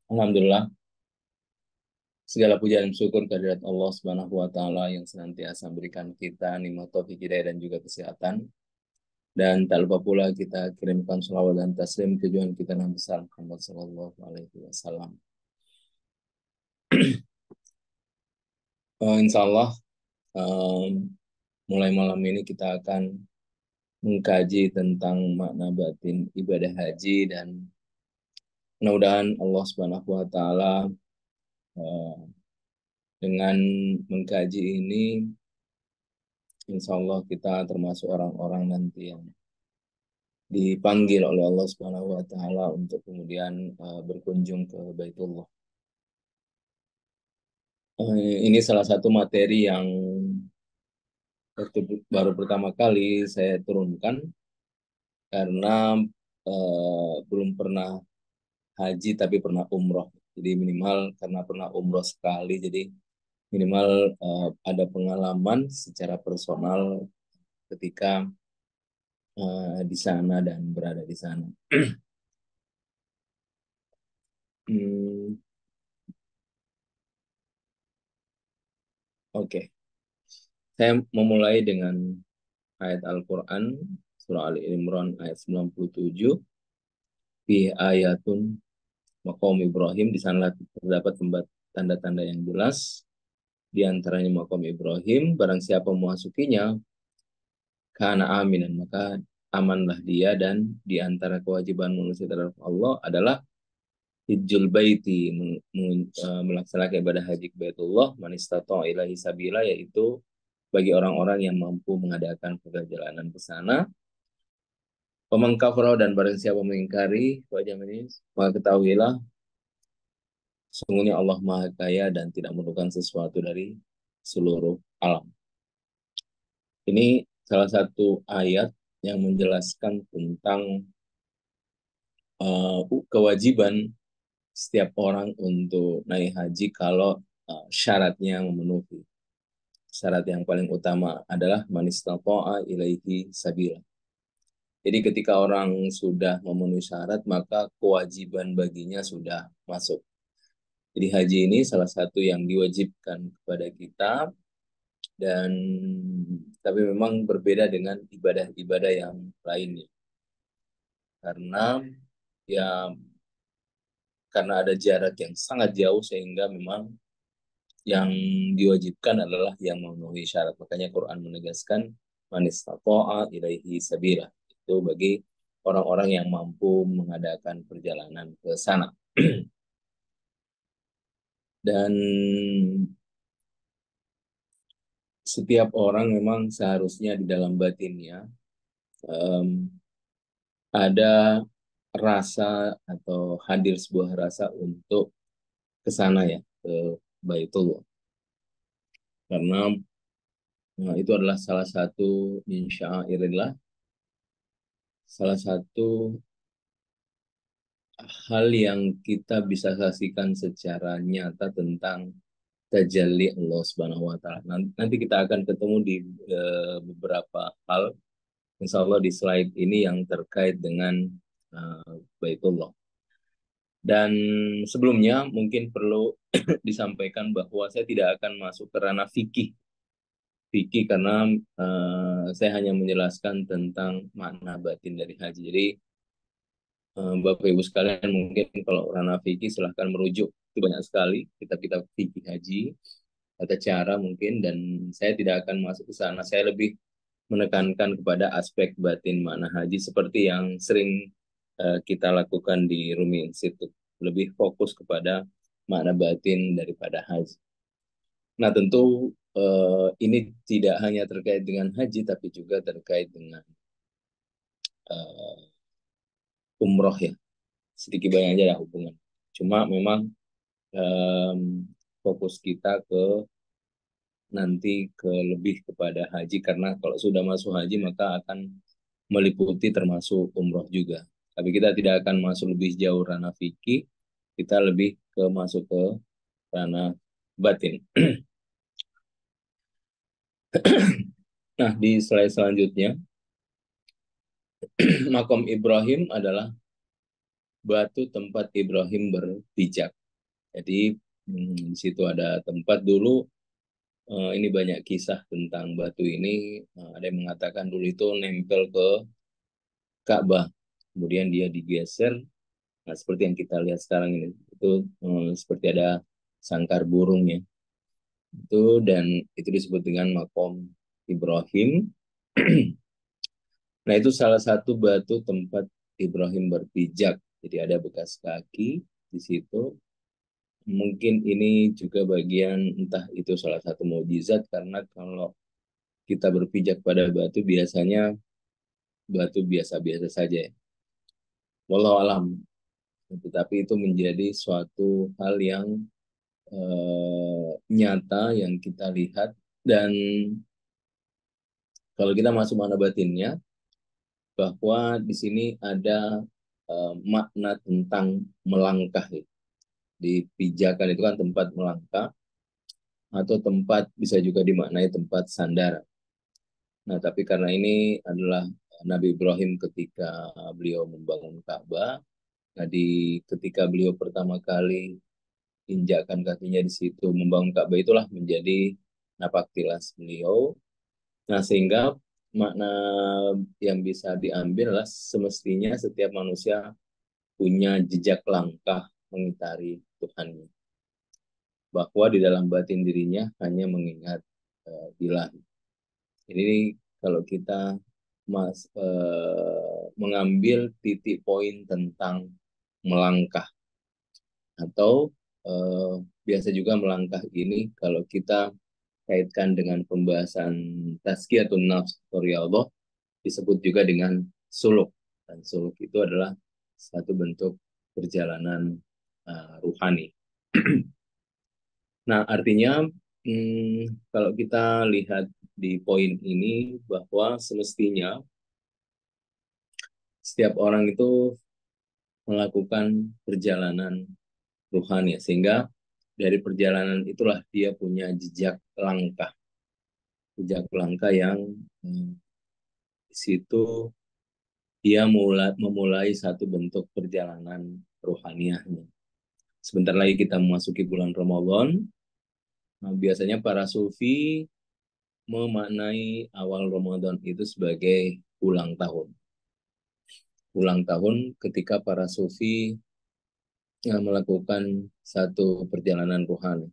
Alhamdulillah, segala puja dan syukur kehadirat Allah Subhanahu wa taala yang senantiasa memberikan kita nikmat taufik hidayah dan juga kesehatan. Dan tak lupa pula kita kirimkan salawat dan taslim ke junjungan kita Nabi besar Muhammad sallallahu alaihi wasallam. Insya Allah, mulai malam ini kita akan mengkaji tentang makna batin ibadah haji, dan mudah-mudahan Allah Subhanahu wa taala eh, dengan mengkaji ini, insya Allah kita termasuk orang-orang nanti yang dipanggil oleh Allah Subhanahu wa taala untuk kemudian berkunjung ke Baitullah. Ini salah satu materi yang waktu baru pertama kali saya turunkan karena belum pernah haji tapi pernah umroh. Jadi minimal karena pernah umroh sekali, jadi minimal ada pengalaman secara personal ketika di sana dan berada di sana. Hmm, Oke, saya memulai dengan ayat Al-Quran, surah Ali Imran ayat 97, fi ayatun maqam Ibrahim, di sana terdapat tempat tanda-tanda yang jelas, di antaranya maqam Ibrahim, barang siapa memasukinya, kana aminan, maka amanlah dia, dan di antara kewajiban manusia terhadap Allah adalah hijjul baiti, melaksanakan ibadah haji ke Baitullah, man istata'a ilaihi sabila, yaitu bagi orang-orang yang mampu mengadakan perjalanan ke sana. Pemengkafrau, dan barang siapa mengingkari wajah ini, maka ketahuilah sungguhnya Allah Maha Kaya dan tidak memerlukan sesuatu dari seluruh alam. Ini salah satu ayat yang menjelaskan tentang kewajiban setiap orang untuk naik haji kalau syaratnya memenuhi. Syarat yang paling utama adalah man istata'a ilaihi sabila. Jadi ketika orang sudah memenuhi syarat, maka kewajiban baginya sudah masuk. Jadi haji ini salah satu yang diwajibkan kepada kita, dan tapi memang berbeda dengan ibadah-ibadah yang lainnya. Karena ya karena ada jarak yang sangat jauh, sehingga memang yang diwajibkan adalah yang memenuhi syarat. Makanya Quran menegaskan man istata'a ilaihi sabila. Itu bagi orang-orang yang mampu mengadakan perjalanan ke sana. Dan setiap orang memang seharusnya di dalam batinnya em, ada rasa atau hadir sebuah rasa untuk ke sana, ya, ke Baitullah. Karena itu adalah salah satu min sya'airillah, salah satu hal yang kita bisa saksikan secara nyata tentang tajalli Allah Subhanahu wa taala. Nanti kita akan ketemu di beberapa hal, insya Allah, di slide ini yang terkait dengan Baitullah. Dan sebelumnya mungkin perlu disampaikan bahwa saya tidak akan masuk ke ranah fikih, karena saya hanya menjelaskan tentang makna batin dari haji. Jadi Bapak Ibu sekalian, mungkin kalau ranah fikih silahkan merujuk, itu banyak sekali kitab-kitab fikih haji, tata cara mungkin, dan saya tidak akan masuk ke sana. Saya lebih menekankan kepada aspek batin makna haji seperti yang sering kita lakukan di Rumi Institute, lebih fokus kepada makna batin daripada haji. Nah, tentu ini tidak hanya terkait dengan haji, tapi juga terkait dengan uh, umroh, ya. Sedikit banyak aja ya hubungan. Cuma memang um, fokus kita nanti lebih kepada haji, karena kalau sudah masuk haji maka akan meliputi termasuk umroh juga. Tapi kita tidak akan masuk lebih jauh ranah fikih, kita lebih masuk ke ranah batin. Nah, di slide selanjutnya, makom Ibrahim adalah batu tempat Ibrahim berpijak. Jadi di situ ada tempat dulu. Ini banyak kisah tentang batu ini. Ada yang mengatakan dulu itu nempel ke Ka'bah, kemudian dia digeser. Nah, seperti yang kita lihat sekarang ini, itu seperti ada sangkar burungnya. Itu dan itu disebut dengan makom Ibrahim. Nah, itu salah satu batu tempat Ibrahim berpijak. Jadi ada bekas kaki di situ. Mungkin ini juga bagian entah itu salah satu mukjizat karena kalau kita berpijak pada batu biasanya batu biasa-biasa saja ya. Wallahu alam. Tetapi itu menjadi suatu hal yang nyata yang kita lihat dan kalau kita masuk mana batinnya bahwa di sini ada makna tentang melangkah ya. Di pijakan itu kan tempat melangkah atau tempat bisa juga dimaknai tempat sandar. Nah, tapi karena ini adalah Nabi Ibrahim ketika beliau membangun Ka'bah, nah ketika beliau pertama kali injakkan kakinya di situ membangun Ka'bah itulah menjadi napak tilas beliau. Nah, sehingga makna yang bisa diambil adalah semestinya setiap manusia punya jejak langkah mengitari Tuhannya. Bahwa di dalam batin dirinya hanya mengingat Ilahi. Ini kalau kita mengambil titik poin tentang melangkah atau biasa juga melangkah ini kalau kita kaitkan dengan pembahasan tazkiyatun nafs atau riyadhah disebut juga dengan suluk dan suluk itu adalah satu bentuk perjalanan ruhani. Nah, artinya kalau kita lihat di poin ini bahwa semestinya setiap orang itu melakukan perjalanan ruhani sehingga dari perjalanan itulah dia punya jejak langkah yang di situ dia memulai satu bentuk perjalanan rohaniahnya. Sebentar lagi kita memasuki bulan Ramadan. Nah, biasanya para sufi memaknai awal Ramadan itu sebagai ulang tahun. Ulang tahun ketika para sufi melakukan satu perjalanan rohani.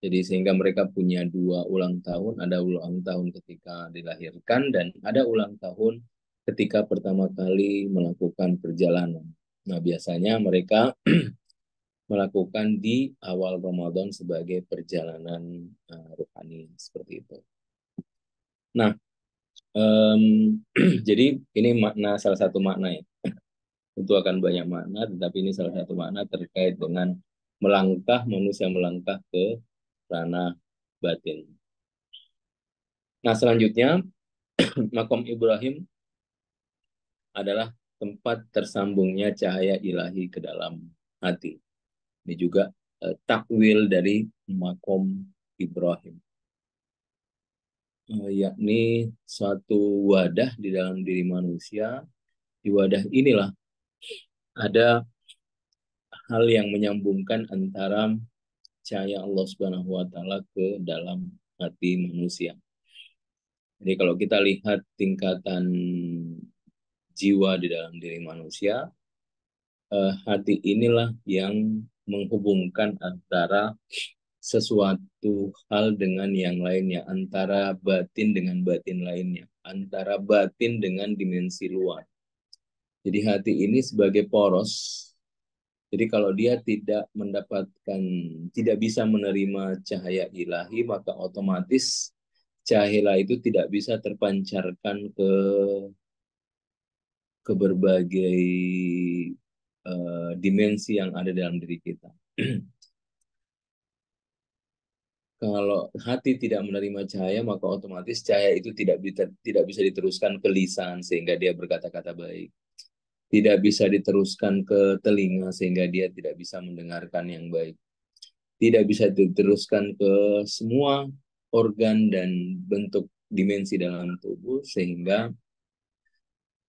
Jadi sehingga mereka punya dua ulang tahun, ada ulang tahun ketika dilahirkan dan ada ulang tahun ketika pertama kali melakukan perjalanan. Nah, biasanya mereka melakukan di awal Ramadan sebagai perjalanan rohani seperti itu. Nah, jadi ini makna salah satu makna ya. Tentu akan banyak makna, tetapi ini salah satu makna terkait dengan manusia melangkah ke ranah batin. Nah, selanjutnya makom Ibrahim adalah tempat tersambungnya cahaya ilahi ke dalam hati. Ini juga takwil dari makom Ibrahim. Yakni suatu wadah di dalam diri manusia. Di wadah inilah ada hal yang menyambungkan antara cahaya Allah Subhanahu wa taala ke dalam hati manusia. Jadi kalau kita lihat tingkatan jiwa di dalam diri manusia, hati inilah yang menghubungkan antara sesuatu hal dengan yang lainnya, antara batin dengan batin lainnya, antara batin dengan dimensi luar. Jadi hati ini sebagai poros. Jadi kalau dia tidak bisa menerima cahaya ilahi, maka otomatis cahaya itu tidak bisa terpancarkan ke berbagai dimensi yang ada dalam diri kita. Kalau hati tidak menerima cahaya, maka otomatis cahaya itu tidak bisa diteruskan ke lisan sehingga dia berkata-kata baik. Tidak bisa diteruskan ke telinga sehingga dia tidak bisa mendengarkan yang baik. Tidak bisa diteruskan ke semua organ dan bentuk dimensi dalam tubuh sehingga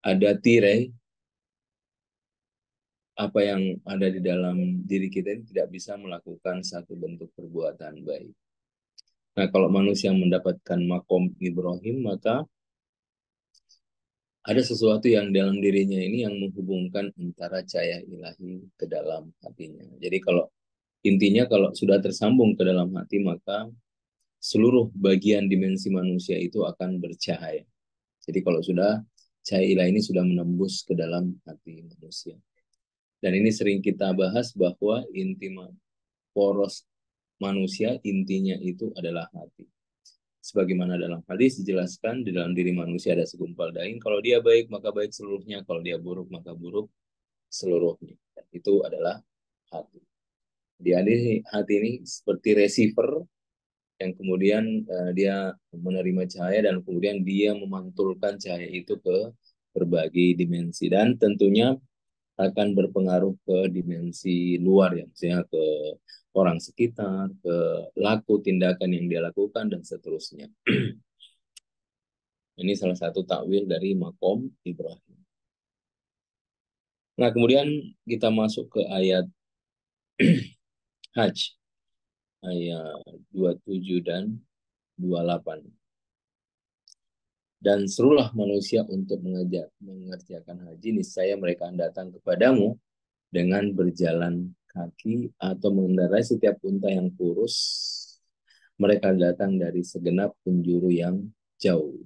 ada tirai apa yang ada di dalam diri kita ini tidak bisa melakukan satu bentuk perbuatan baik. Nah, kalau manusia mendapatkan makom Ibrahim, maka ada sesuatu yang dalam dirinya ini yang menghubungkan antara cahaya ilahi ke dalam hatinya. Jadi kalau intinya kalau sudah tersambung ke dalam hati, maka seluruh bagian dimensi manusia itu akan bercahaya. Jadi kalau sudah cahaya ilahi ini sudah menembus ke dalam hati manusia. Dan ini sering kita bahas bahwa inti poros manusia intinya itu adalah hati. Sebagaimana dalam hadis dijelaskan, di dalam diri manusia ada segumpal daging. Kalau dia baik, maka baik seluruhnya. Kalau dia buruk, maka buruk seluruhnya. Dan itu adalah hati. Di hati ini seperti receiver yang kemudian dia menerima cahaya dan kemudian dia memantulkan cahaya itu ke berbagai dimensi. Dan tentunya akan berpengaruh ke dimensi luar ya, misalnya ke orang sekitar, ke laku tindakan yang dia lakukan dan seterusnya. Ini salah satu takwil dari makom Ibrahim. Nah, kemudian kita masuk ke ayat Hajj, ayat 27 dan 28. Dan serulah manusia untuk mengerjakan haji, niscaya mereka akan datang kepadamu dengan berjalan kaki atau mengendarai setiap unta yang kurus. Mereka datang dari segenap penjuru yang jauh.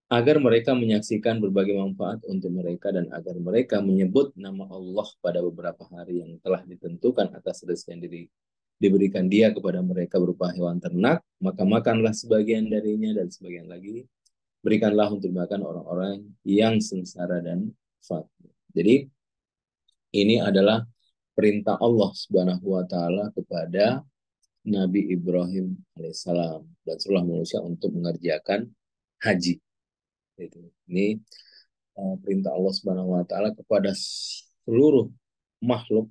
Agar mereka menyaksikan berbagai manfaat untuk mereka dan agar mereka menyebut nama Allah pada beberapa hari yang telah ditentukan atas rezeki yang diberikan dia kepada mereka berupa hewan ternak, maka makanlah sebagian darinya dan sebagian lagi berikanlah untuk makan orang-orang yang sengsara dan fakir. Jadi ini adalah perintah Allah Subhanahu wa taala kepada Nabi Ibrahim alaihissalam dan seluruh manusia untuk mengerjakan haji. Ini perintah Allah Subhanahu wa taala kepada seluruh makhluk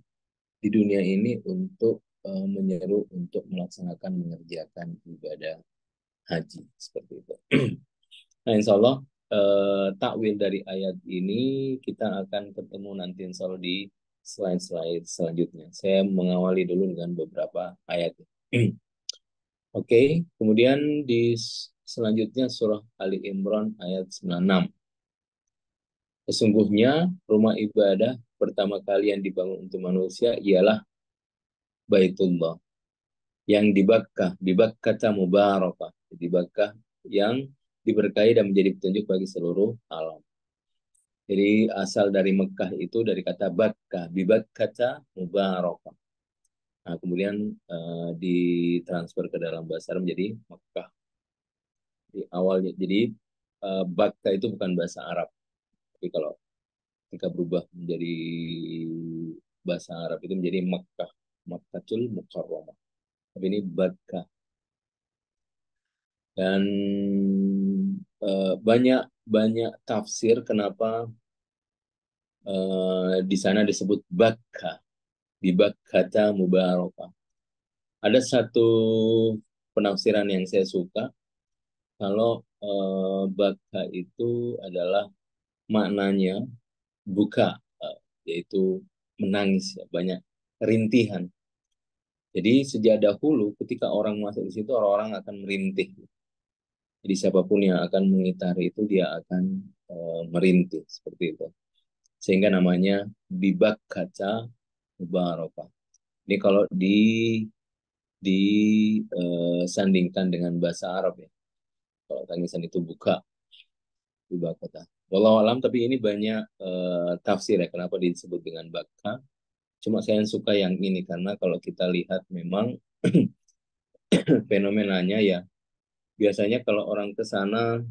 di dunia ini untuk menyeru untuk melaksanakan mengerjakan ibadah haji seperti itu. Nah, insya Allah takwil dari ayat ini kita akan ketemu nanti insya Allah di slide-slide selanjutnya. Saya mengawali dulu dengan beberapa ayat. Oke, kemudian di selanjutnya surah Ali Imran ayat 96. Sesungguhnya rumah ibadah pertama kali yang dibangun untuk manusia ialah Baitullah yang di Bakkah Mubarakah, di Bakkah yang diberkahi dan menjadi petunjuk bagi seluruh alam. Jadi asal dari Mekah itu dari kata Bakkah, Bakkah Mubarakah. Nah, kemudian ditransfer ke dalam bahasa Arab menjadi Mekah. Di awalnya jadi Bakkah itu bukan bahasa Arab. Tapi kalau ketika berubah menjadi bahasa Arab itu menjadi Makkah, Makkatul Mukarramah. Tapi ini Bakkah. Dan banyak banyak tafsir kenapa di sana disebut Bakkah, di Bakkata Mubarakah. Ada satu penafsiran yang saya suka kalau Bakkah itu adalah maknanya buka, yaitu menangis, ya, banyak rintihan. Jadi sejak dahulu ketika orang masuk di situ orang-orang akan merintih. Jadi siapapun yang akan mengitari itu dia akan merintih seperti itu. Sehingga namanya bibak kaca mubarakah. Ini kalau disandingkan dengan bahasa Arab ya. Kalau tangisan itu buka bibak kata. Walau alam tapi ini banyak tafsir ya kenapa disebut dengan baka. Cuma saya suka yang ini karena kalau kita lihat memang fenomenanya ya biasanya kalau orang ke sana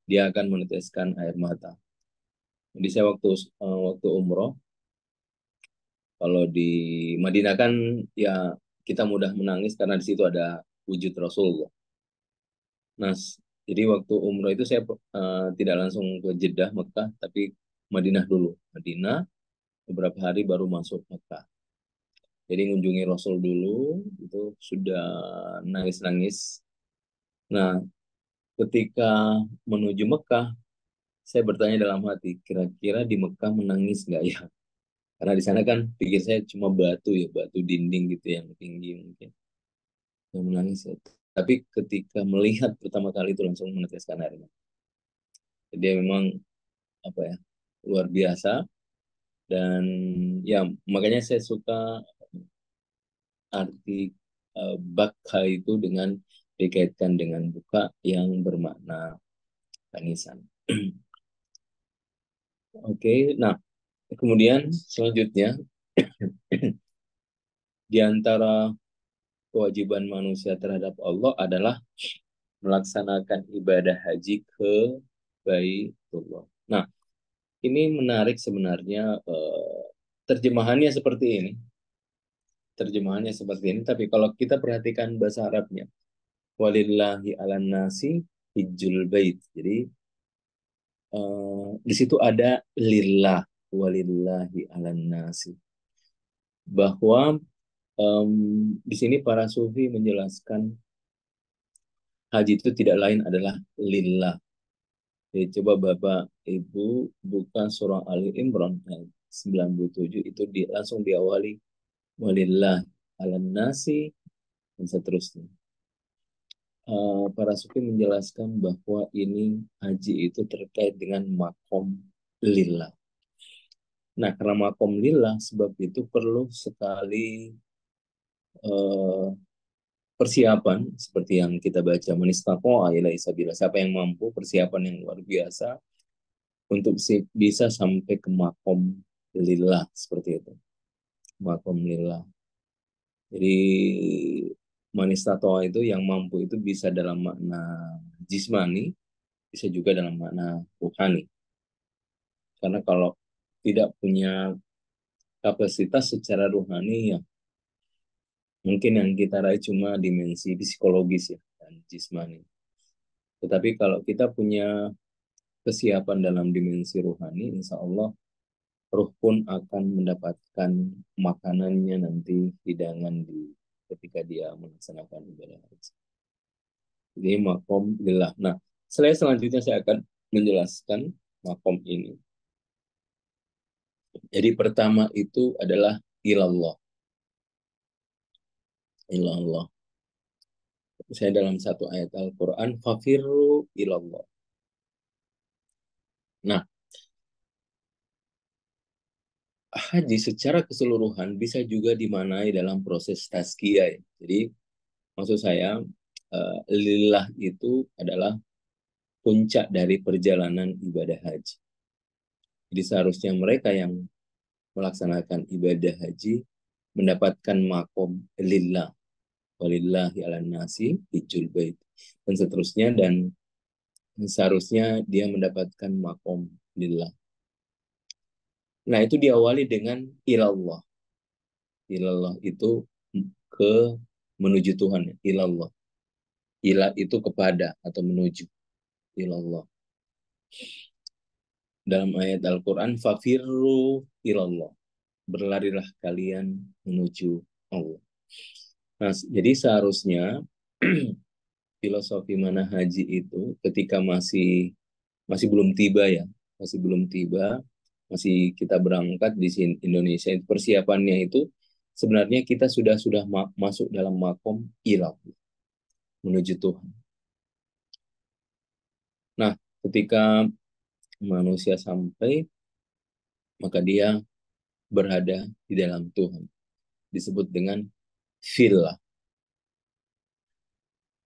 dia akan meneteskan air mata. Jadi saya waktu umroh kalau di Madinah kan ya kita mudah menangis karena di situ ada wujud Rasulullah. Nah, jadi waktu umroh itu saya tidak langsung ke Jeddah Mekah tapi Madinah dulu. Madinah beberapa hari baru masuk Mekah. Jadi mengunjungi Rasul dulu itu sudah nangis-nangis. Nah, ketika menuju Mekah saya bertanya dalam hati, kira-kira di Mekah menangis nggak ya? Karena di sana kan pikir saya cuma batu ya, batu dinding gitu yang tinggi mungkin. Yang menangis ya. Tapi ketika melihat pertama kali itu langsung meneteskan air mata. Dia memang apa ya, luar biasa. Dan ya makanya saya suka arti baka itu dengan dikaitkan dengan buka yang bermakna tangisan. Oke, nah kemudian selanjutnya di antara kewajiban manusia terhadap Allah adalah melaksanakan ibadah haji ke Baitullah. Nah, ini menarik sebenarnya, terjemahannya seperti ini. Terjemahannya seperti ini, tapi kalau kita perhatikan bahasa Arabnya, walillahi ala nasi hijjul bait. Jadi di situ ada lillah, walillahi ala nasi. Bahwa di sini para sufi menjelaskan haji itu tidak lain adalah lillah. Jadi coba Bapak Ibu buka surah Ali Imran ayat 97 itu langsung diawali walillah ala nasi dan seterusnya. Para sufi menjelaskan bahwa ini haji itu terkait dengan makom lillah. Nah, karena makom lillah, sebab itu perlu sekali eh, persiapan seperti yang kita baca menistaqo ilaihi sabila. Siapa yang mampu, persiapan yang luar biasa untuk bisa sampai ke makom lillah seperti itu. Makom lillah. Jadi manistatoa itu yang mampu itu bisa dalam makna jismani, bisa juga dalam makna ruhani. Karena kalau tidak punya kapasitas secara ruhani, ya mungkin yang kita raih cuma dimensi psikologis ya dan jismani. Tetapi kalau kita punya kesiapan dalam dimensi ruhani, insya Allah ruh pun akan mendapatkan makanannya nanti, hidangan di ketika dia melaksanakan ibadah haji. Jadi makom lillah. Nah, selanjutnya saya akan menjelaskan makom ini. Jadi pertama itu adalah ilallah. Ilallah. Saya dalam satu ayat Al-Quran, fafirru ilallah. Nah, haji secara keseluruhan bisa juga dimanai dalam proses tazkiyah. Ya. Jadi, maksud saya, lillah itu adalah puncak dari perjalanan ibadah haji. Jadi seharusnya mereka yang melaksanakan ibadah haji mendapatkan makom lillah, walillahi ala nasi hijjul bait, dan seterusnya, dan seharusnya dia mendapatkan makom lillah. Nah, itu diawali dengan ilallah. Ilallah itu ke menuju Tuhan, ilallah. Ilah itu kepada atau menuju ilallah. Dalam ayat Al-Quran, fafirru ilallah. Berlarilah kalian menuju Allah. Nah, jadi seharusnya filosofi mana haji itu ketika masih belum tiba ya, masih belum tiba, masih kita berangkat di sini Indonesia, persiapannya itu sebenarnya kita sudah masuk dalam makom ilah menuju Tuhan. Nah, ketika manusia sampai, maka dia berada di dalam Tuhan, disebut dengan filah.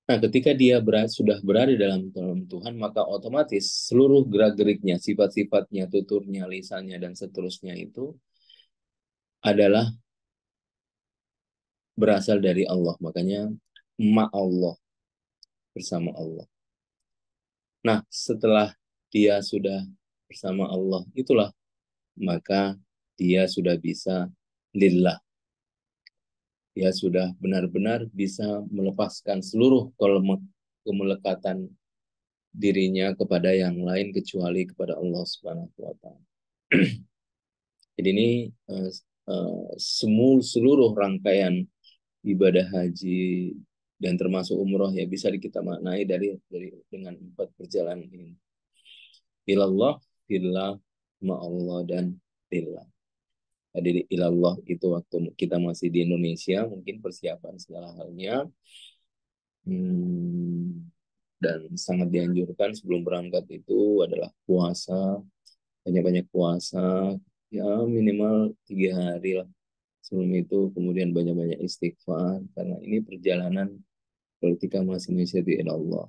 Nah, ketika dia sudah berada dalam Tuhan, maka otomatis seluruh gerak-geriknya, sifat-sifatnya, tuturnya, lisannya, dan seterusnya itu adalah berasal dari Allah. Makanya, Allah, bersama Allah. Nah, setelah dia sudah bersama Allah, itulah maka dia sudah bisa lillah. Dia sudah benar-benar bisa melepaskan seluruh kemelekatan dirinya kepada yang lain kecuali kepada Allah Subhanahu wa taala. Jadi ini seluruh rangkaian ibadah haji dan termasuk umroh ya bisa kita maknai dengan 4 perjalanan ini. Ilallah, billah, ma'allah, dan billah. hadir ilallah itu waktu kita masih di Indonesia, mungkin persiapan segala halnya. Hmm, dan sangat dianjurkan sebelum berangkat itu adalah puasa, banyak-banyak puasa, ya minimal 3 hari lah sebelum itu, kemudian banyak-banyak istighfar, karena ini perjalanan ketika masih mensyati Allah.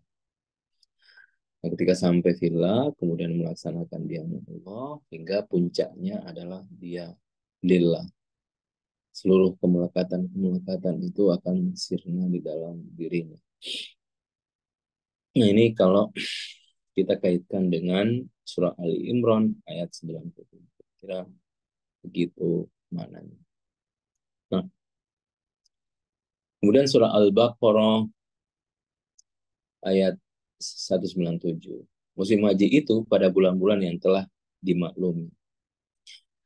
Nah, ketika sampai villa, kemudian melaksanakan dia Allah, hingga puncaknya adalah dia lillah. Seluruh kemelekatan-kemelekatan itu akan sirna di dalam dirinya. Nah, ini kalau kita kaitkan dengan surah Ali Imran ayat 90. Kira begitu mananya. Nah, kemudian surah Al-Baqarah ayat 197. Musim haji itu pada bulan-bulan yang telah dimaklumi.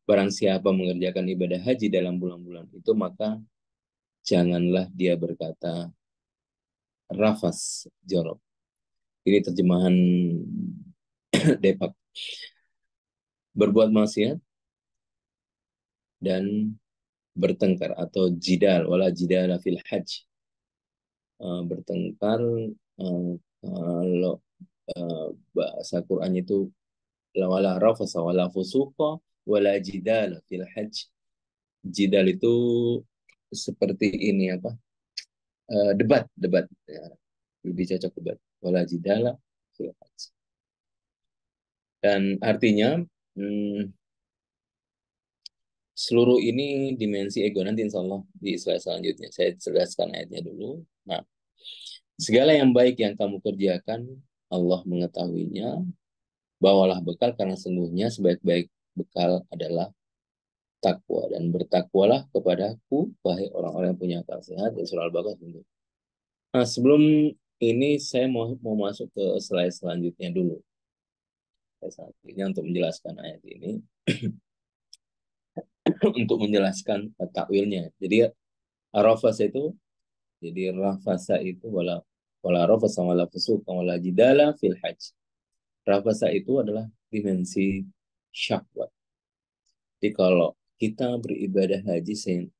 Barang siapa mengerjakan ibadah haji dalam bulan-bulan itu, maka janganlah dia berkata rafas jorok. Ini terjemahan Depak. Berbuat maksiat dan bertengkar atau jidal, wala jidala fil hajj. Bertengkar, kalau bahasa Quran itu wala rafasa wala fusuqa wala jidala fil hajj. Jidal itu seperti ini apa? Debat, debat. Ya, lebih cocok debat. Wala jidala fil hajj. Dan artinya seluruh ini dimensi ego. Nanti insya Allah di slide selanjutnya saya jelaskan ayatnya dulu. Nah, segala yang baik yang kamu kerjakan, Allah mengetahuinya. Bawalah bekal karena sungguhnya sebaik-baik bekal adalah takwa, dan bertakwalah kepadaku wahai orang-orang yang punya akal sehat. Di surah Al-Baqarah tentu. Nah, sebelum ini saya mau masuk ke slide selanjutnya dulu. Slide selanjutnya untuk menjelaskan ayat ini. Untuk menjelaskan takwilnya. Jadi arafas itu, jadi rafasa itu wala rafasa wala fusuq wala jidala fil hajj. Rafasa itu adalah dimensi syahwat. Jadi kalau kita beribadah haji,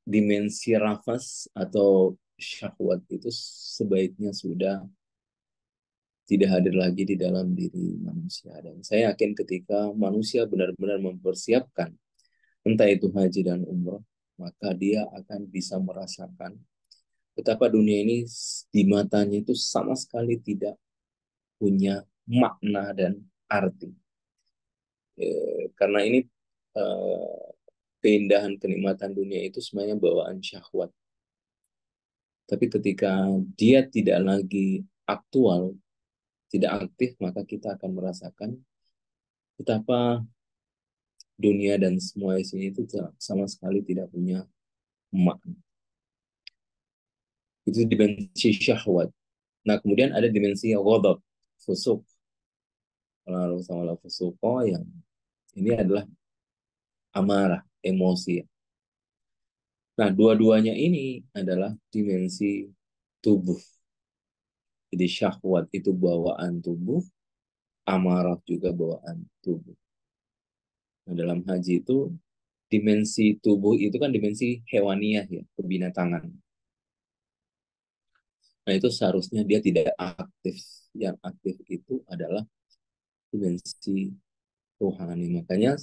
dimensi rafas atau syahwat itu sebaiknya sudah tidak hadir lagi di dalam diri manusia. Dan saya yakin ketika manusia benar-benar mempersiapkan entah itu haji dan umroh, maka dia akan bisa merasakan betapa dunia ini di matanya itu sama sekali tidak punya makna dan arti. Karena ini eh, keindahan kenikmatan dunia itu sebenarnya bawaan syahwat. Tapi ketika dia tidak lagi aktual, tidak aktif, maka kita akan merasakan betapa dunia dan semua isinya itu sama sekali tidak punya makna. Itu dimensi syahwat. Nah, kemudian ada dimensi ghadab, fusuk. Lalu sama fusuko yang ini adalah amarah, emosi. Nah, dua-duanya ini adalah dimensi tubuh. Jadi syahwat itu bawaan tubuh, amarah juga bawaan tubuh. Nah, dalam haji itu dimensi tubuh itu kan dimensi hewaniah ya, kebinatangan. Nah, itu seharusnya dia tidak aktif. Yang aktif itu adalah dimensi rohani. Makanya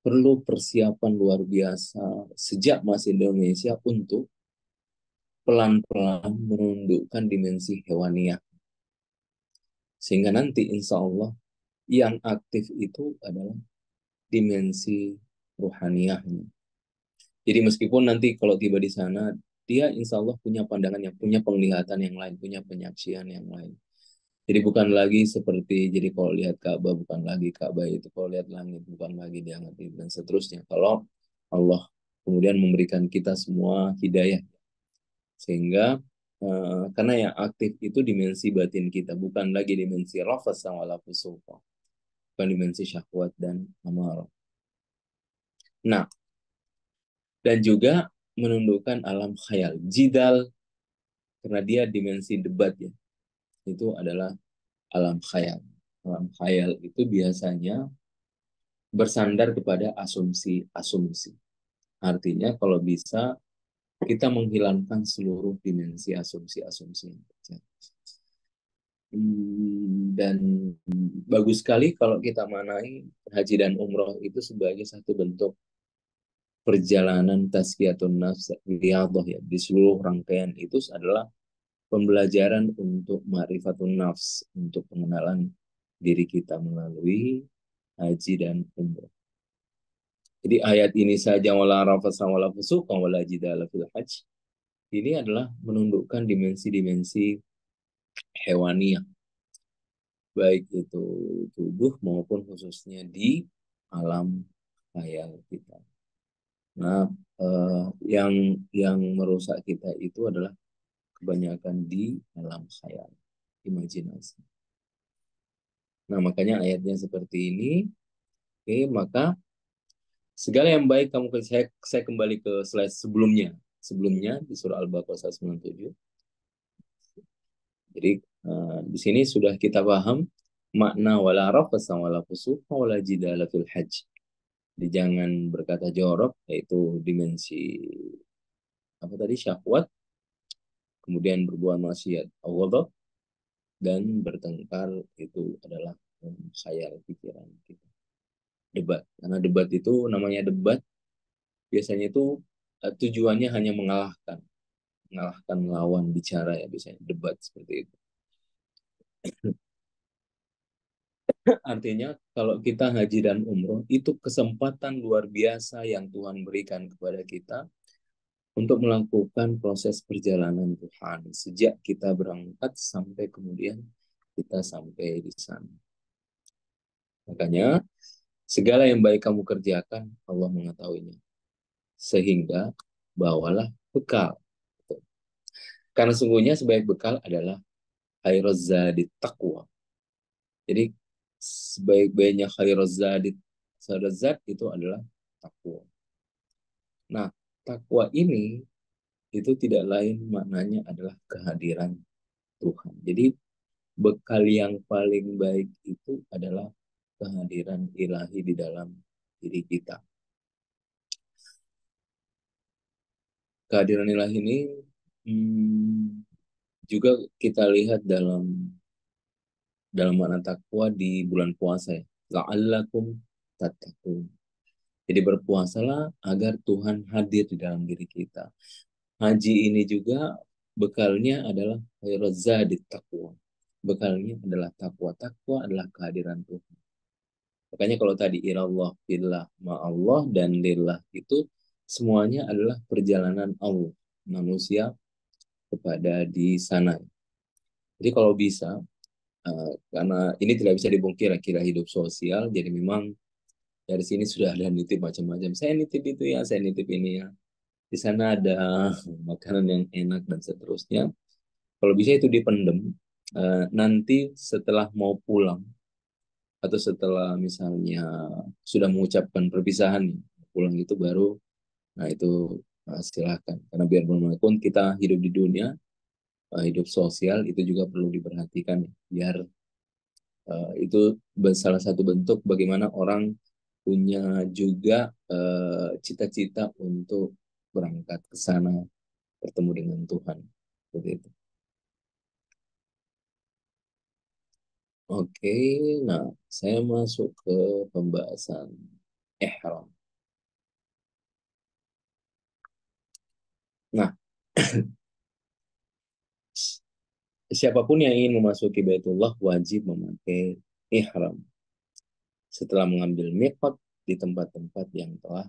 perlu persiapan luar biasa sejak masih di Indonesia untuk pelan-pelan menundukkan dimensi hewaniah. Sehingga nanti insya Allah yang aktif itu adalah dimensi rohaniahnya. Jadi meskipun nanti kalau tiba di sana, dia insya Allah punya pandangan yang punya penglihatan yang lain, punya penyaksian yang lain. Jadi bukan lagi seperti, jadi kalau lihat Ka'bah bukan lagi Ka'bah itu, kalau lihat langit bukan lagi dia ngerti, dan seterusnya. Kalau Allah kemudian memberikan kita semua hidayah, sehingga karena yang aktif itu dimensi batin kita, bukan lagi dimensi rafas sama fusuqa, bukan dimensi syahwat dan amarah. Nah, dan juga menundukkan alam khayal. Jidal, karena dia dimensi debat ya, itu adalah alam khayal. Alam khayal itu biasanya bersandar kepada asumsi-asumsi. Artinya kalau bisa kita menghilangkan seluruh dimensi asumsi-asumsi yang terjadi. Dan bagus sekali kalau kita manai haji dan umroh itu sebagai satu bentuk perjalanan tazkiyatun nafs riyadhah ya. Di seluruh rangkaian itu adalah pembelajaran untuk ma'rifatun nafs, untuk pengenalan diri kita melalui haji dan umroh. Jadi ayat ini saja wala rafasa wala fusuqa wala jidala fil hajj ini adalah menundukkan dimensi-dimensi hewaniah, baik itu tubuh maupun khususnya di alam khayal kita. Nah, yang merusak kita itu adalah kebanyakan di alam khayal, imajinasi. Nah, makanya ayatnya seperti ini. Oke, maka segala yang baik kamu saya kembali ke slide sebelumnya. Sebelumnya di surah Al-Baqarah 197. Jadi di sini sudah kita paham makna wala rafasa wala fusuqa wala jidala fil hajj. Jadi jangan berkata jorok, yaitu dimensi apa tadi syahwat, kemudian berbuat maksiat Allah dan bertengkar itu adalah khayal pikiran kita. Debat, karena debat itu namanya debat biasanya itu tujuannya hanya mengalahkan lawan bicara ya, biasanya debat seperti itu. Artinya kalau kita haji dan umroh itu kesempatan luar biasa yang Tuhan berikan kepada kita untuk melakukan proses perjalanan Tuhan sejak kita berangkat sampai kemudian kita sampai di sana. Makanya segala yang baik kamu kerjakan Allah mengetahuinya. Sehingga bawalah bekal. Karena sungguhnya sebaik bekal adalah khairuz zadi taqwa. Jadi sebaik-baiknya khairuz zad itu adalah takwa. Nah, takwa ini itu tidak lain maknanya adalah kehadiran Tuhan. Jadi bekal yang paling baik itu adalah kehadiran ilahi di dalam diri kita. Kehadiran ilahi ini juga kita lihat dalam makna takwa di bulan puasa ya. La'allakum tattaqun. Jadi berpuasalah agar Tuhan hadir di dalam diri kita. Haji ini juga bekalnya adalah di takwa. Bekalnya adalah takwa. Takwa adalah kehadiran Tuhan. Makanya kalau tadi ilallah, billah, ma'allah, dan lillah itu semuanya adalah perjalanan Allah, manusia kepada di sana. Jadi kalau bisa, karena ini tidak bisa dibungkir kira hidup sosial, jadi memang dari sini sudah ada nitip macam-macam. Saya nitip itu ya, saya nitip ini ya. Di sana ada makanan yang enak dan seterusnya. Kalau bisa itu dipendem. Nanti setelah mau pulang atau setelah misalnya sudah mengucapkan perpisahan, pulang itu baru, nah itu silahkan. Karena biar bagaimanapun kita hidup di dunia, hidup sosial itu juga perlu diperhatikan. Biar itu salah satu bentuk bagaimana orang punya juga cita-cita untuk berangkat ke sana bertemu dengan Tuhan. Seperti itu. Oke, nah saya masuk ke pembahasan ihram. Nah, siapapun yang ingin memasuki Baitullah wajib memakai ihram setelah mengambil miqat di tempat-tempat yang telah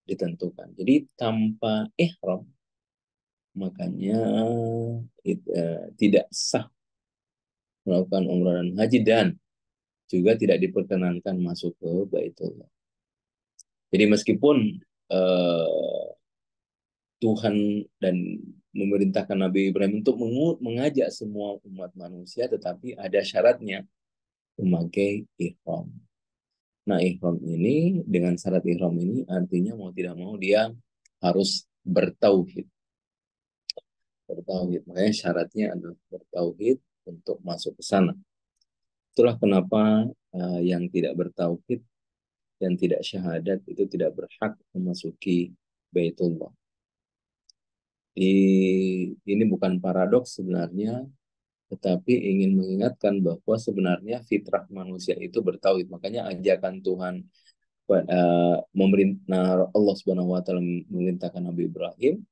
ditentukan. Jadi tanpa ihram makanya tidak sah melakukan umrah dan haji dan juga tidak diperkenankan masuk ke Baitullah. Jadi meskipun eh, Tuhan dan memerintahkan Nabi Ibrahim untuk mengajak semua umat manusia, tetapi ada syaratnya memakai ihram. Nah, ihram ini dengan syarat ihram ini artinya mau tidak mau dia harus bertauhid. Bertauhid. Makanya syaratnya adalah bertauhid untuk masuk ke sana. Itulah kenapa yang tidak bertauhid dan tidak syahadat itu tidak berhak memasuki Baitullah. Ini bukan paradoks sebenarnya, tetapi ingin mengingatkan bahwa sebenarnya fitrah manusia itu bertauhid. Makanya ajakan Tuhan, memerintah Allah Subhanahu wa taala memerintahkan Nabi Ibrahim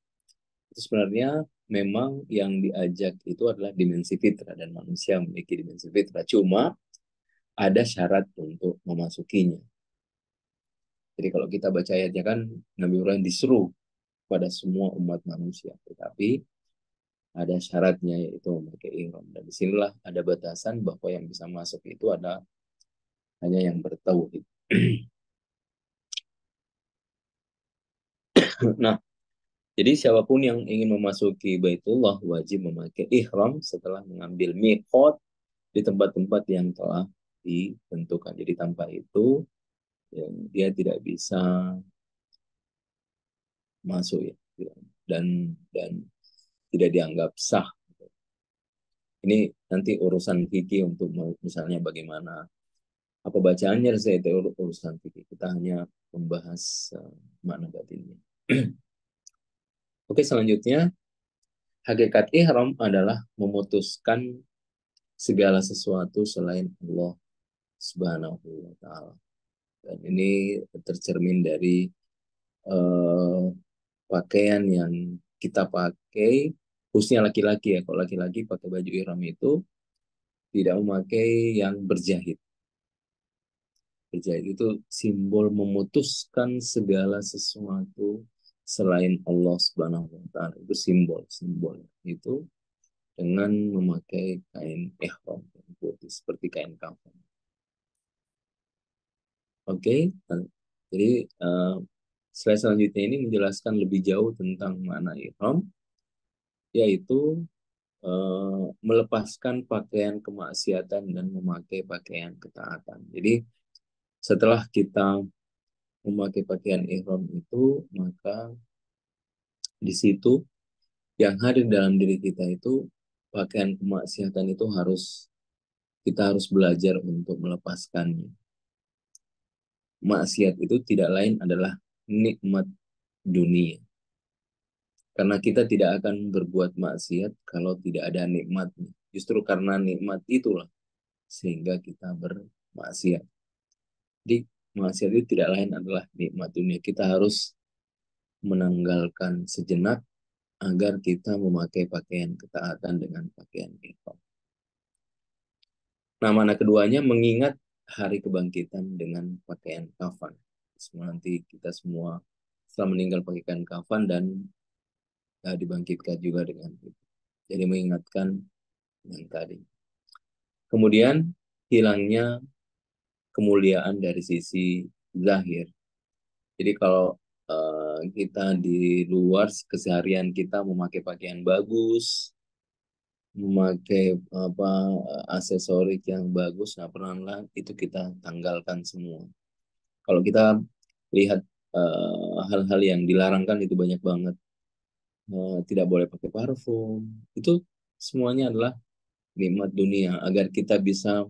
itu sebenarnya memang yang diajak itu adalah dimensi fitrah, dan manusia memiliki dimensi fitrah. Cuma ada syarat untuk memasukinya. Jadi kalau kita baca ayatnya kan Nabi Ibrahim disuruh pada semua umat manusia, tetapi ada syaratnya yaitu memakai ihram. Dan disinilah ada batasan bahwa yang bisa masuk itu ada hanya yang bertauhid. Nah, jadi siapapun yang ingin memasuki Baitullah wajib memakai ihram setelah mengambil miqat di tempat-tempat yang telah ditentukan. Jadi tanpa itu ya, dia tidak bisa masuk ya, dan tidak dianggap sah. Ini nanti urusan fikih untuk misalnya bagaimana apa bacaannya, saya itu urusan fikih. Kita hanya membahas makna batinnya. Oke, selanjutnya hakikat ihram adalah memutuskan segala sesuatu selain Allah Subhanahu wa taala. Dan ini tercermin dari uh, pakaian yang kita pakai, khususnya laki-laki ya. Kalau laki-laki pakai baju ihram itu tidak memakai yang berjahit. Berjahit itu simbol memutuskan segala sesuatu selain Allah Subhanahu wa taala. Itu simbol itu dengan memakai kain ihram putih seperti kain kafan. Oke, jadi slide selanjutnya ini menjelaskan lebih jauh tentang makna ihram, yaitu melepaskan pakaian kemaksiatan dan memakai pakaian ketaatan. Jadi setelah kita memakai pakaian ihram itu, maka di situ yang hadir dalam diri kita itu pakaian kemaksiatan itu kita harus belajar untuk melepaskannya. Maksiat itu tidak lain adalah nikmat dunia. Karena kita tidak akan berbuat maksiat kalau tidak ada nikmatnya. Justru karena nikmat itulah sehingga kita bermaksiat. Jadi maksiat itu tidak lain adalah nikmat dunia. Kita harus menanggalkan sejenak agar kita memakai pakaian ketaatan dengan pakaian ihram. Nah, mana keduanya mengingat hari kebangkitan dengan pakaian kafan. Semua nanti kita semua setelah meninggal pakaian kafan dan dibangkitkan juga dengan itu. Jadi mengingatkan yang tadi. Kemudian hilangnya kemuliaan dari sisi zahir. Jadi kalau kita di luar keseharian kita memakai pakaian bagus, memakai aksesoris yang bagus, nah perlahan-lahan itu kita tanggalkan semua. Kalau kita lihat hal-hal yang dilarangkan itu banyak banget. Tidak boleh pakai parfum. Itu semuanya adalah nikmat dunia agar kita bisa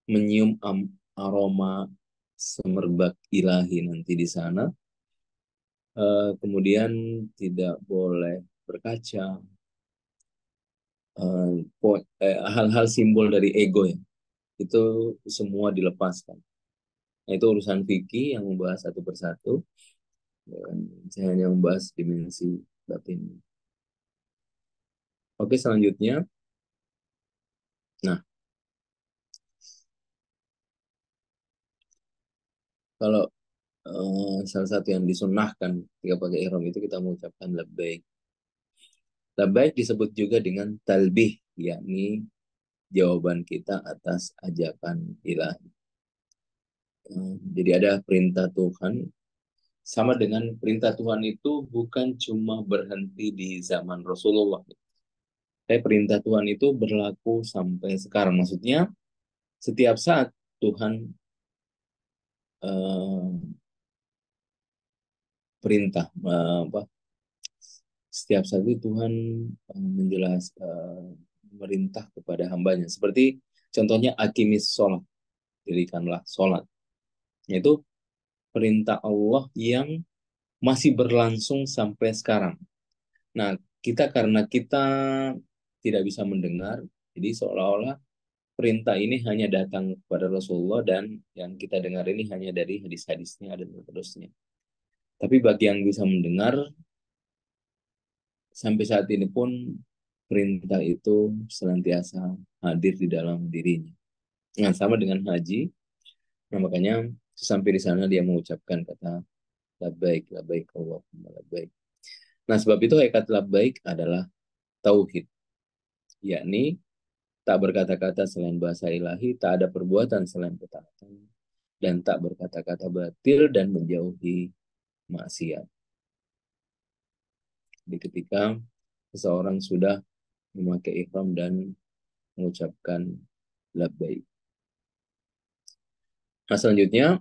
menyium aroma semerbak ilahi nanti di sana. Kemudian tidak boleh berkaca. Hal-hal simbol dari ego ya, itu semua dilepaskan. Nah, itu urusan fikih yang membahas satu persatu. Dan saya hanya membahas dimensi batin. Oke, selanjutnya. Nah, kalau salah satu yang disunahkan ketika pakai ihram itu kita mengucapkan labbaik. Labbaik disebut juga dengan talbih, yakni jawaban kita atas ajakan ilahi. Jadi ada perintah Tuhan, sama dengan perintah Tuhan itu bukan cuma berhenti di zaman Rasulullah. Tapi perintah Tuhan itu berlaku sampai sekarang. Maksudnya setiap saat Tuhan eh, perintah setiap saat itu Tuhan merintah kepada hambanya. Seperti contohnya akimis sholat, dirikanlah sholat. Yaitu perintah Allah yang masih berlangsung sampai sekarang. Nah, karena kita tidak bisa mendengar, jadi seolah-olah perintah ini hanya datang kepada Rasulullah dan yang kita dengar ini hanya dari hadis-hadisnya dan seterusnya. Tapi bagi yang bisa mendengar, sampai saat ini pun perintah itu senantiasa hadir di dalam dirinya. Nah, sama dengan haji, nah makanya sampai di sana dia mengucapkan kata labbaik, labbaik Allahumma labbaik. Nah, sebab itu hakikat labbaik adalah tauhid, yakni tak berkata-kata selain bahasa ilahi, tak ada perbuatan selain ketaatan, dan tak berkata-kata batil dan menjauhi maksiat. Jadi ketika seseorang sudah memakai ihram dan mengucapkan labbaik. Nah, selanjutnya,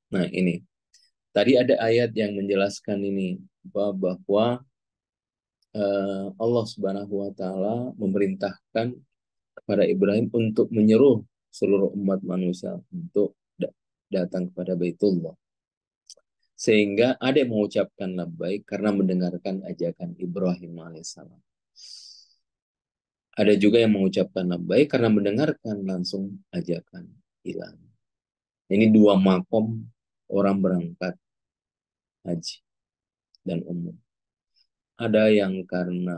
nah ini. Tadi ada ayat yang menjelaskan ini bahwa Allah Subhanahu wa taala memerintahkan kepada Ibrahim untuk menyeru seluruh umat manusia untuk datang kepada Baitullah. Sehingga ada yang mengucapkan labbaik karena mendengarkan ajakan Ibrahim alaihissalam. Ada juga yang mengucapkan labbaik karena mendengarkan langsung ajakan ilahi. Ini dua makom orang berangkat haji dan umum. Ada yang karena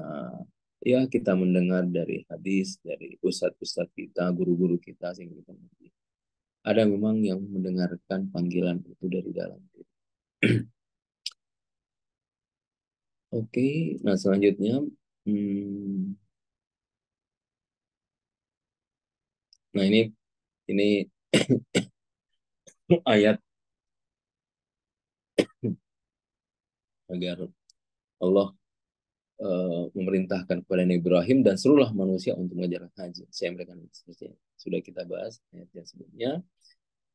ya kita mendengar dari hadis, dari ustadz-ustadz kita, guru-guru kita, sehingga kita mengerti. Ada memang yang mendengarkan panggilan itu dari dalam diri. Oke, nah selanjutnya, hmm, nah ini ayat agar Allah memerintahkan kepada Nabi Ibrahim dan seluruh manusia untuk menjalankan haji. Saya berikan sudah kita bahas ayat yang sebelumnya.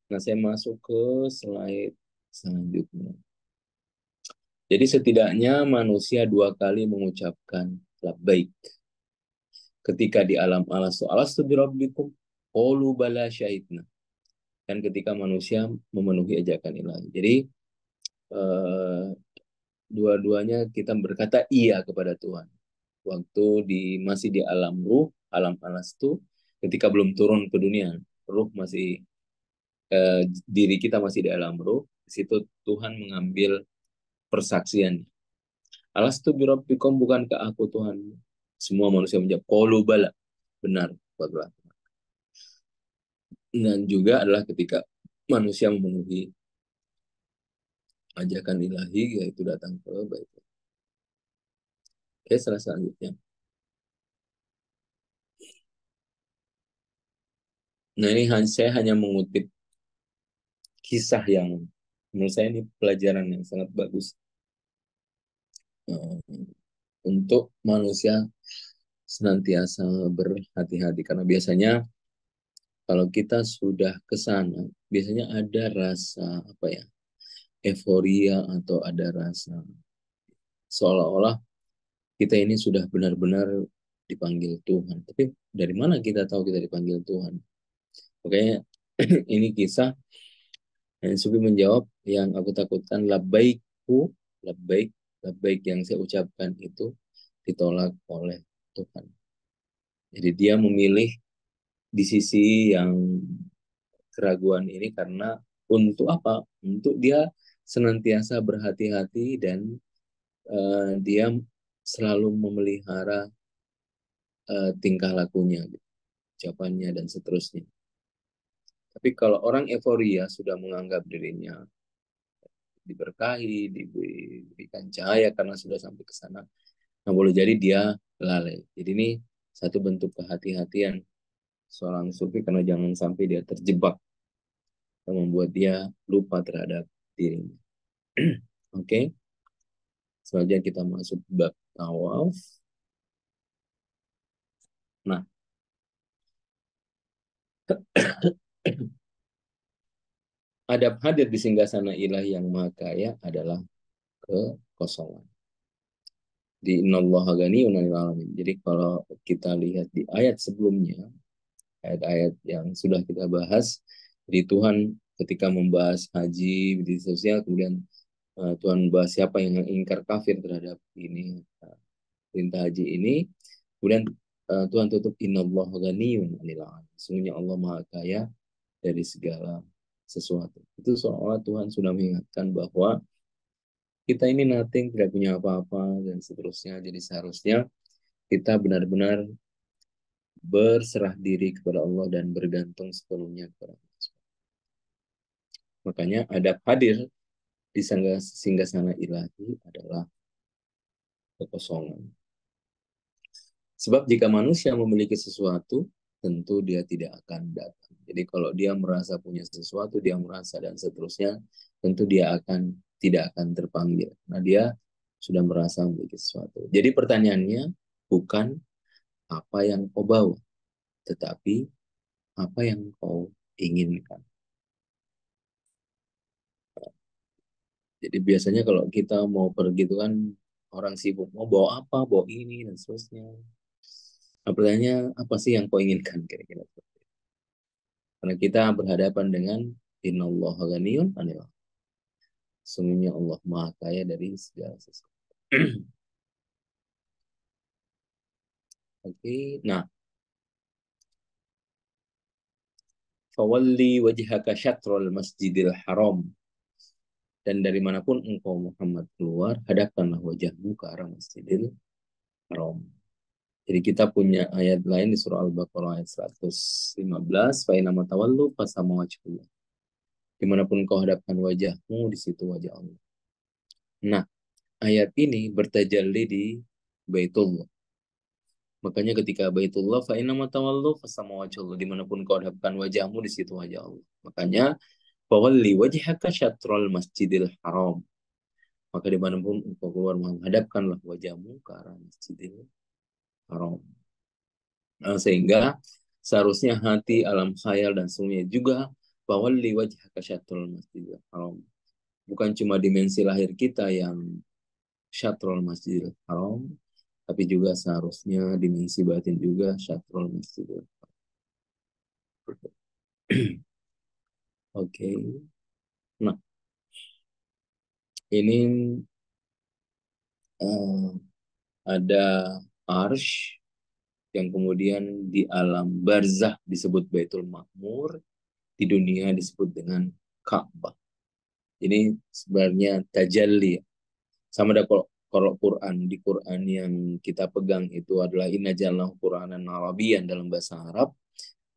Nah, saya masuk ke slide selanjutnya. Jadi setidaknya manusia dua kali mengucapkan labbaik. Ketika di alam alastu birabbikum qalu bala syahidna. Dan ketika manusia memenuhi ajakan ilahi. Jadi eh, dua-duanya kita berkata iya kepada Tuhan. Waktu masih di alam ruh, alam alastu, ketika belum turun ke dunia, ruh masih diri kita masih di alam ruh, di situ Tuhan mengambil persaksian. Alastu birabbikum, bukankah aku Tuhan? Semua manusia menjawab, qalu bala. Benar, Tuhan. Dan juga adalah ketika manusia memenuhi ajakan ilahi, yaitu datang ke Baitul. Oke, selanjutnya. Nah, ini saya hanya mengutip kisah yang menurut saya ini pelajaran yang sangat bagus untuk manusia senantiasa berhati-hati. Karena biasanya kalau kita sudah ke sana, biasanya ada rasa apa ya, euforia atau ada rasa seolah-olah kita ini sudah benar-benar dipanggil Tuhan. Tapi dari mana kita tahu kita dipanggil Tuhan? Makanya ini kisah yang Sufi menjawab, yang aku takutkan labbaikku, labbaik, labbaik yang saya ucapkan itu ditolak oleh Tuhan. Jadi dia memilih di sisi yang keraguan ini karena untuk apa? Untuk dia senantiasa berhati-hati dan dia selalu memelihara tingkah lakunya, ucapannya dan seterusnya. Tapi kalau orang euforia sudah menganggap dirinya diberkahi, diberikan cahaya karena sudah sampai ke sana, nah boleh jadi dia lalai. Jadi ini satu bentuk kehati-hatian seorang sufi karena jangan sampai dia terjebak yang membuat dia lupa terhadap dirinya. Oke, okay? Selanjutnya kita masuk bab tawaf. Nah, adab hadir di singgasana ilahi yang maha kaya adalah kekosongan. Di innallaha ghaniyun 'anil alamin. Jadi kalau kita lihat di ayat sebelumnya, ayat-ayat yang sudah kita bahas, jadi Tuhan ketika membahas haji di sosial, kemudian Tuhan bahas siapa yang ingkar kafir terhadap ini perintah haji ini, kemudian Tuhan tutup innallaha ghaniyun 'anil 'alamin. Sesungguhnya Allah Maha Kaya dari segala sesuatu. Itu seolah Tuhan sudah mengingatkan bahwa kita ini nothing, tidak punya apa-apa, dan seterusnya. Jadi seharusnya kita benar-benar berserah diri kepada Allah dan bergantung sepenuhnya kepada Allah. Makanya adab hadir di singgasana ilahi adalah kekosongan. Sebab jika manusia memiliki sesuatu, tentu dia tidak akan datang. Jadi kalau dia merasa punya sesuatu, dia merasa dan seterusnya, tentu dia tidak akan terpanggil. Nah, dia sudah merasa memiliki sesuatu. Jadi pertanyaannya bukan apa yang kau bawa, tetapi apa yang kau inginkan. Jadi biasanya kalau kita mau pergi itu kan orang sibuk mau bawa apa, bawa ini dan seterusnya. Nah, pertanyaannya apa sih yang kau inginkan kira-kira? Karena kita berhadapan dengan innallaha ghaniyun 'anil 'alamin. Sungguhnya Allah Maha Kaya dari segala sesuatu. Oke, nah, fawalli wajhaka syatrul masjidil haram. Dan dari manapun engkau Muhammad keluar, hadapkanlah wajahmu ke arah Masjidil Haram. Jadi kita punya ayat lain di surah Al-Baqarah ayat 115, fa inna tawallu fasama wajhullah. Dimanapun kau hadapkan wajahmu, di situ wajah Allah. Nah, ayat ini bertajalli di Baitullah. Makanya ketika Baitullah, fa inna tawallu fasama wajhullah. Dimanapun kau hadapkan wajahmu, di situ wajah Allah. Makanya, fawalli wajhaka syatrul masjidil haram. Maka dimanapun engkau keluar, menghadapkanlah wajahmu ke arah Masjidil Haram. Sehingga seharusnya hati, alam khayal, dan semuanya juga fawalli wajhaka syatrul Masjidil Haram. Bukan cuma dimensi lahir kita yang syatrul Masjidil Haram, tapi juga seharusnya dimensi batin juga syatrul Masjidil Haram. Oke. Nah, ini uh, ada arsh yang kemudian di alam barzah disebut Baitul Ma'mur, di dunia disebut dengan Ka'bah. Ini sebenarnya tajalli. Sama ada kalau Quran, di Quran yang kita pegang itu adalah inna ja'alnahu Qur'anan Arabiyyan dalam bahasa Arab,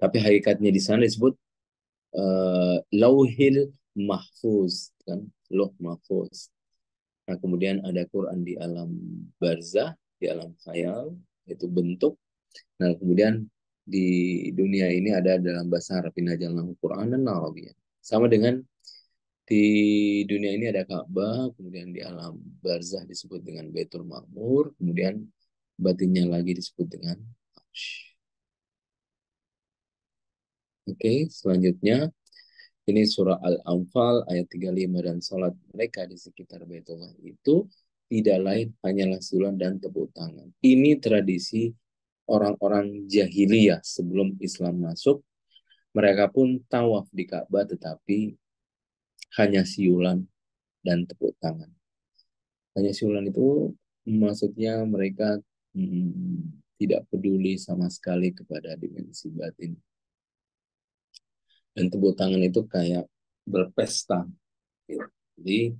tapi hakikatnya di sana disebut Lauhil Mahfuz, kan? Lauh Mahfuz. Nah, kemudian ada Quran di alam barzah, di alam khayal, itu bentuk. Nah, kemudian di dunia ini ada dalam bahasa Arab, inna ja'alnahu Qur'anan Arabiyyan. Sama dengan di dunia ini ada Ka'bah, kemudian di alam barzah disebut dengan Baitul Ma'mur, kemudian batinnya lagi disebut dengan Arsh. Oke, selanjutnya ini surah Al-Anfal ayat 35, dan salat mereka di sekitar Baitullah itu tidak lain hanyalah sulan dan tepuk tangan. Ini tradisi orang-orang jahiliyah sebelum Islam masuk. Mereka pun tawaf di Ka'bah tetapi hanya siulan dan tepuk tangan. Hanya siulan itu maksudnya mereka tidak peduli sama sekali kepada dimensi batin. Dan tepuk tangan itu kayak berpesta. Jadi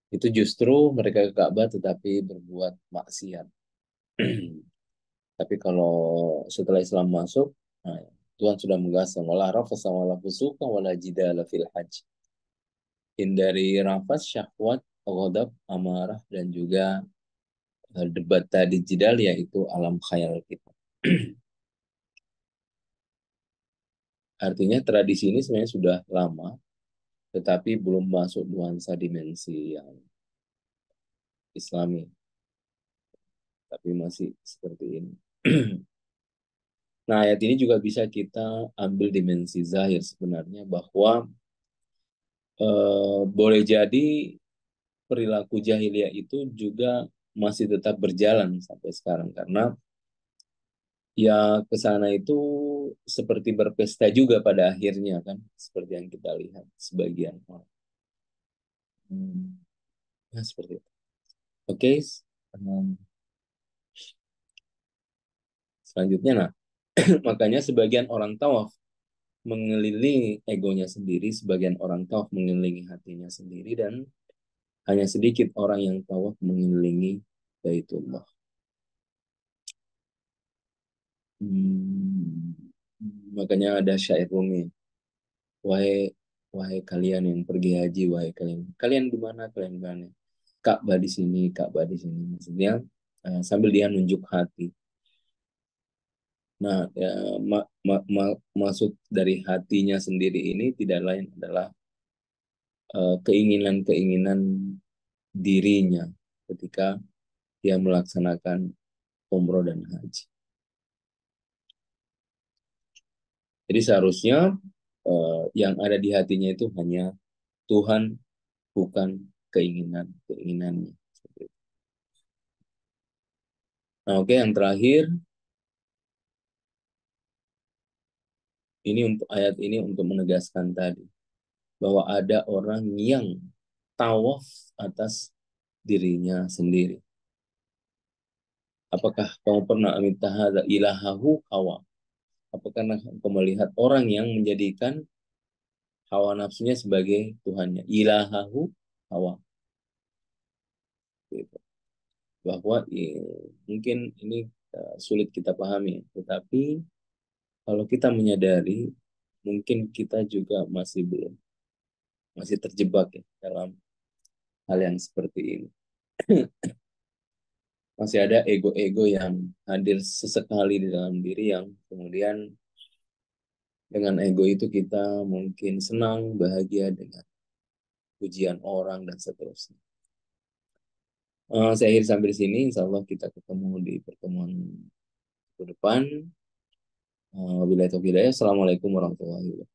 itu justru mereka ke Ka'bah tetapi berbuat maksiat. Tapi kalau setelah Islam masuk, nah, Tuhan sudah menggasang wala rafasa wala fusuqa wala jidala fil hajj. Hindari rafas, syahwat, ghadab, amarah, dan juga debat tadi jidal, yaitu alam khayal kita. Artinya tradisi ini sebenarnya sudah lama, tetapi belum masuk nuansa dimensi yang Islami, tapi masih seperti ini. Nah, ayat ini juga bisa kita ambil dimensi zahir sebenarnya, bahwa boleh jadi perilaku jahiliyah itu juga masih tetap berjalan sampai sekarang, karena Ya, ke sana itu seperti berpesta juga pada akhirnya kan, seperti yang kita lihat sebagian orang. Hmm, ya, seperti itu. Oke, selanjutnya, nah, makanya sebagian orang tawaf mengelilingi egonya sendiri, sebagian orang tawaf mengelilingi hatinya sendiri, dan hanya sedikit orang yang tawaf mengelilingi Baitullah. Hmm, makanya ada syair Rumi, wahai wahai kalian yang pergi haji, wahai kalian kalian di mana, kalian di mana? Ka'bah di sini, Ka'bah di sini. Maksudnya sambil dia nunjuk hati. Nah, ya, maksud dari hatinya sendiri ini tidak lain adalah keinginan-keinginan dirinya ketika dia melaksanakan umroh dan haji. Jadi seharusnya yang ada di hatinya itu hanya Tuhan, bukan keinginannya. Nah, oke, yang terakhir ini untuk ayat ini untuk menegaskan tadi bahwa ada orang yang tawaf atas dirinya sendiri. Apakah kamu pernah minta hada ilahahu hawa? Apakah kamu melihat orang yang menjadikan hawa nafsunya sebagai Tuhannya? Ilahahu hawa. Gitu. Bahwa mungkin ini sulit kita pahami, tetapi kalau kita menyadari, mungkin kita juga masih belum, masih terjebak ya dalam hal yang seperti ini. Masih ada ego-ego yang hadir sesekali di dalam diri yang kemudian dengan ego itu kita mungkin senang, bahagia dengan pujian orang dan seterusnya. Saya akhiri sampai di sini. Insya Allah kita ketemu di pertemuan ke depan. Wabillahi taufiq hidayah. Assalamualaikum warahmatullahi wabarakatuh.